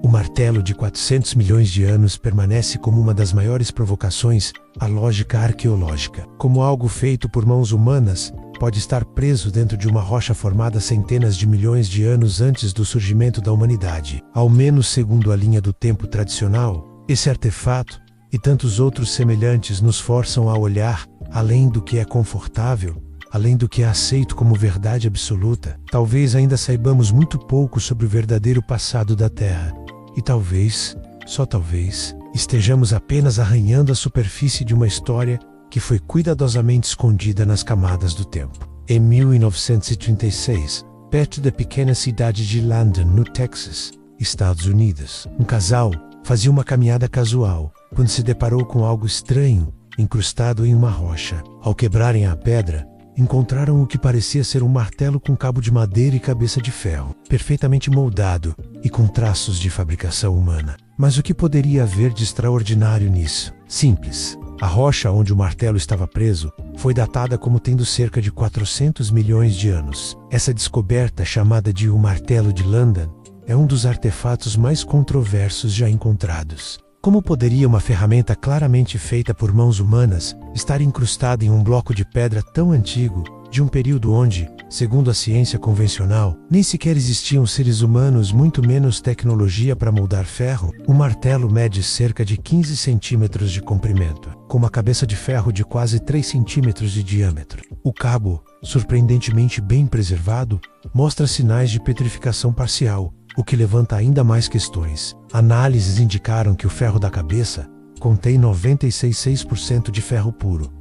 O martelo de 400 milhões de anos permanece como uma das maiores provocações à lógica arqueológica. Como algo feito por mãos humanas, pode estar preso dentro de uma rocha formada centenas de milhões de anos antes do surgimento da humanidade. Ao menos segundo a linha do tempo tradicional, esse artefato e tantos outros semelhantes nos forçam a olhar além do que é confortável, além do que é aceito como verdade absoluta. Talvez ainda saibamos muito pouco sobre o verdadeiro passado da Terra. E talvez, só talvez, estejamos apenas arranhando a superfície de uma história que foi cuidadosamente escondida nas camadas do tempo. Em 1936, perto da pequena cidade de Landon, no Texas, Estados Unidos, um casal fazia uma caminhada casual quando se deparou com algo estranho incrustado em uma rocha. Ao quebrarem a pedra, encontraram o que parecia ser um martelo com cabo de madeira e cabeça de ferro, perfeitamente moldado e com traços de fabricação humana. Mas o que poderia haver de extraordinário nisso? Simples. A rocha onde o martelo estava preso foi datada como tendo cerca de 400 milhões de anos. Essa descoberta, chamada de o Martelo de Landon, é um dos artefatos mais controversos já encontrados. Como poderia uma ferramenta claramente feita por mãos humanas estar incrustada em um bloco de pedra tão antigo, de um período onde, segundo a ciência convencional, nem sequer existiam seres humanos, muito menos tecnologia para moldar ferro? O martelo mede cerca de 15 centímetros de comprimento, com uma cabeça de ferro de quase 3 centímetros de diâmetro. O cabo, surpreendentemente bem preservado, mostra sinais de petrificação parcial, o que levanta ainda mais questões. Análises indicaram que o ferro da cabeça contém 96,6% de ferro puro,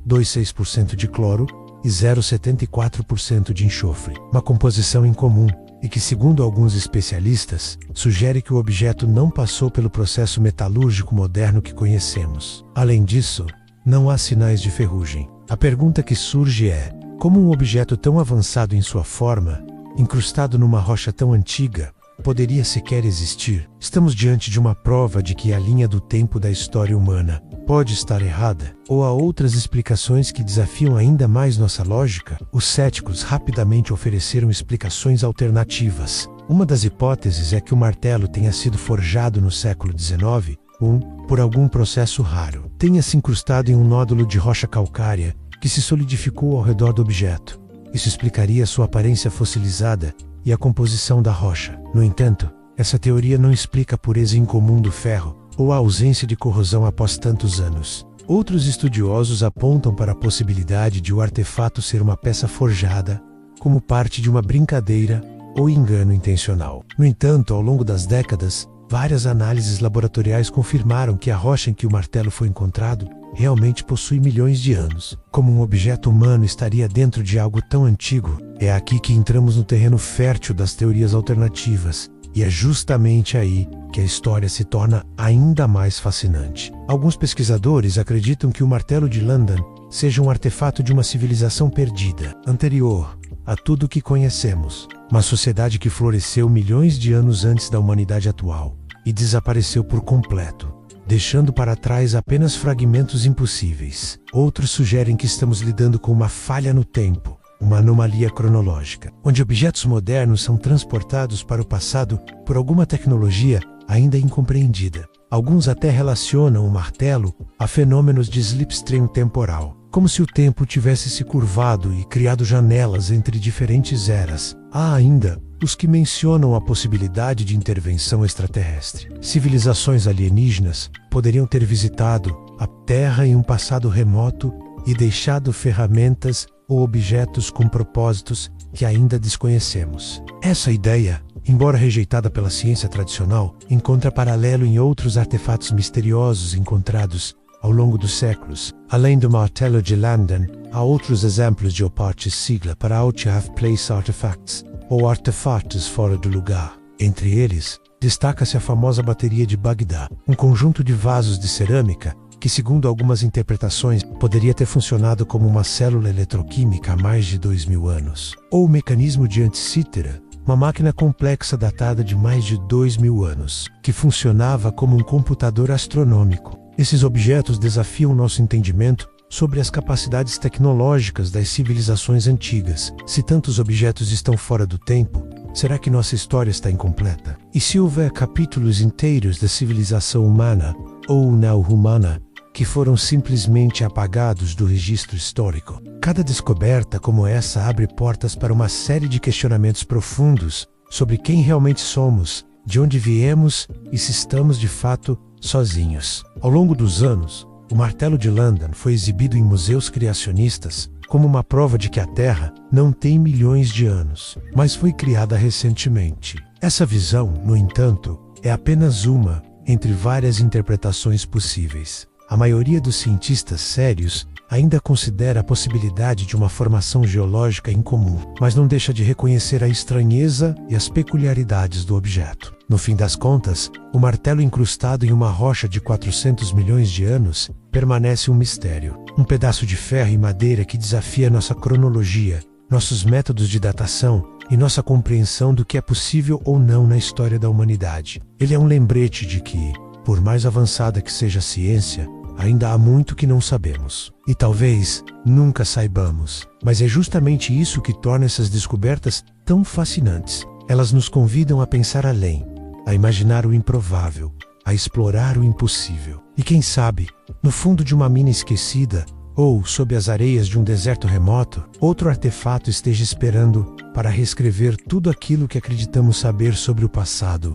2,6% de cloro e 0,74% de enxofre, uma composição incomum e que, segundo alguns especialistas, sugere que o objeto não passou pelo processo metalúrgico moderno que conhecemos. Além disso, não há sinais de ferrugem. A pergunta que surge é: como um objeto tão avançado em sua forma, incrustado numa rocha tão antiga, poderia sequer existir? Estamos diante de uma prova de que a linha do tempo da história humana pode estar errada? Ou há outras explicações que desafiam ainda mais nossa lógica? Os céticos rapidamente ofereceram explicações alternativas. Uma das hipóteses é que o martelo tenha sido forjado no século XIX, por algum processo raro, tenha se incrustado em um nódulo de rocha calcária que se solidificou ao redor do objeto. Isso explicaria sua aparência fossilizada e a composição da rocha. No entanto, essa teoria não explica a pureza incomum do ferro ou a ausência de corrosão após tantos anos. Outros estudiosos apontam para a possibilidade de o artefato ser uma peça forjada como parte de uma brincadeira ou engano intencional. No entanto, ao longo das décadas, várias análises laboratoriais confirmaram que a rocha em que o martelo foi encontrado realmente possui milhões de anos. Como um objeto humano estaria dentro de algo tão antigo? É aqui que entramos no terreno fértil das teorias alternativas, e é justamente aí que a história se torna ainda mais fascinante. Alguns pesquisadores acreditam que o martelo de Landon seja um artefato de uma civilização perdida, anterior a tudo o que conhecemos, uma sociedade que floresceu milhões de anos antes da humanidade atual e desapareceu por completo, deixando para trás apenas fragmentos impossíveis. Outros sugerem que estamos lidando com uma falha no tempo, uma anomalia cronológica, onde objetos modernos são transportados para o passado por alguma tecnologia ainda incompreendida. Alguns até relacionam o martelo a fenômenos de slipstream temporal, como se o tempo tivesse se curvado e criado janelas entre diferentes eras. Há ainda os que mencionam a possibilidade de intervenção extraterrestre. Civilizações alienígenas poderiam ter visitado a Terra em um passado remoto e deixado ferramentas ou objetos com propósitos que ainda desconhecemos. Essa ideia, embora rejeitada pela ciência tradicional, encontra paralelo em outros artefatos misteriosos encontrados ao longo dos séculos. Além do martelo de Landon, há outros exemplos de OPARTS, sigla para Out of Place Artifacts, ou artefatos fora do lugar. Entre eles, destaca-se a famosa bateria de Bagdá, um conjunto de vasos de cerâmica que, segundo algumas interpretações, poderia ter funcionado como uma célula eletroquímica há mais de 2000 anos. Ou o mecanismo de Anticítera, uma máquina complexa datada de mais de 2000 anos, que funcionava como um computador astronômico. Esses objetos desafiam nosso entendimento sobre as capacidades tecnológicas das civilizações antigas. Se tantos objetos estão fora do tempo, Será que nossa história está incompleta? E se houver capítulos inteiros da civilização humana ou não humana que foram simplesmente apagados do registro histórico? Cada descoberta como essa abre portas para uma série de questionamentos profundos sobre quem realmente somos, de onde viemos e se estamos de fato sozinhos. Ao longo dos anos, o martelo de London foi exibido em museus criacionistas como uma prova de que a Terra não tem milhões de anos, mas foi criada recentemente. Essa visão, no entanto, é apenas uma entre várias interpretações possíveis. A maioria dos cientistas sérios ainda considera a possibilidade de uma formação geológica incomum, mas não deixa de reconhecer a estranheza e as peculiaridades do objeto. No fim das contas, o martelo incrustado em uma rocha de 400 milhões de anos permanece um mistério. Um pedaço de ferro e madeira que desafia nossa cronologia, nossos métodos de datação e nossa compreensão do que é possível ou não na história da humanidade. Ele é um lembrete de que, por mais avançada que seja a ciência, ainda há muito que não sabemos. E talvez nunca saibamos. Mas é justamente isso que torna essas descobertas tão fascinantes. Elas nos convidam a pensar além, a imaginar o improvável, a explorar o impossível. E quem sabe, no fundo de uma mina esquecida, ou sob as areias de um deserto remoto, outro artefato esteja esperando para reescrever tudo aquilo que acreditamos saber sobre o passado.